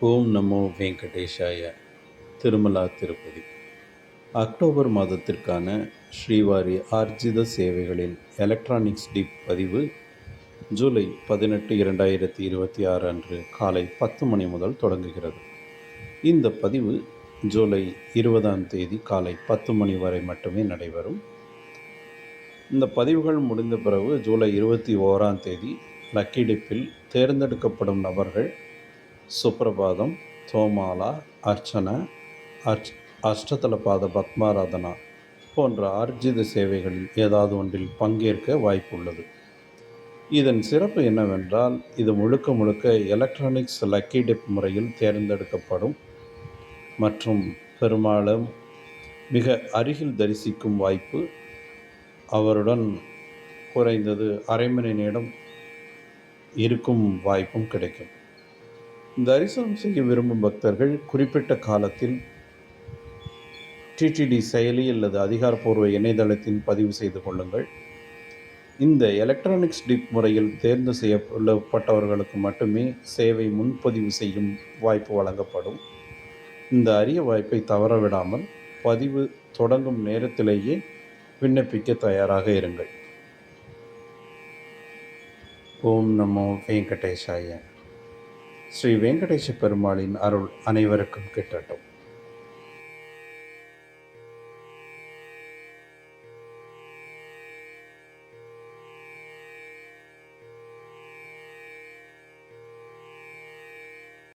ஓம் நமோ வெங்கடேஷாய. திருமலா திருப்பதி. அக்டோபர் மாதத்திற்கான ஸ்ரீவாரி ஆர்ஜித சேவைகளின் எலக்ட்ரானிக்ஸ் டிப் பதிவு ஜூலை 18, 2026 அன்று காலை 10 மணி முதல் தொடங்குகிறது. இந்த பதிவு ஜூலை 20ஆம் தேதி காலை 10 மணி வரை மட்டுமே நடைபெறும். இந்த பதிவுகள் முடிந்த பிறகு ஜூலை 21ஆம் தேதி லக்கி டிப்பில் தேர்ந்தெடுக்கப்படும் நபர்கள் சுப்ரபாதம், தோமாலா, அர்ச்சனா, அஷ்டதலபாத பத்மாராதனா போன்ற ஆர்ஜித சேவைகளில் ஏதாவது ஒன்றில் பங்கேற்க வாய்ப்புள்ளது. இதன் சிறப்பு என்னவென்றால், இது முழுக்க முழுக்க எலக்ட்ரானிக்ஸ் லக்கி டிப் முறையில் தேர்ந்தெடுக்கப்படும் மற்றும் பெரும்பாலும் மிக அருகில் தரிசிக்கும் வாய்ப்பு, அவருடன் குறைந்தது அரை மணி நேரம் இருக்கும் வாய்ப்பும் கிடைக்கும். தரிசனம் செய்ய விரும்பும் பக்தர்கள் குறிப்பிட்ட காலத்தில் டிடிடி செயலி அல்லது அதிகாரப்பூர்வ இணையதளத்தில் பதிவு செய்து கொள்ளுங்கள். இந்த எலக்ட்ரானிக்ஸ் டிப் முறையில் தேர்ந்து செய்யப்பட்டவர்களுக்கு மட்டுமே சேவை முன்பதிவு செய்யும் வாய்ப்பு வழங்கப்படும். இந்த அரிய வாய்ப்பை தவறவிடாமல் பதிவு தொடங்கும் நேரத்திலேயே விண்ணப்பிக்க தயாராக இருங்கள். ஓம் நமோ வெங்கடேஷாய. ஸ்ரீ வெங்கடேஷ பெருமாளின் அருள் அனைவருக்கும் கிட்டட்டும்.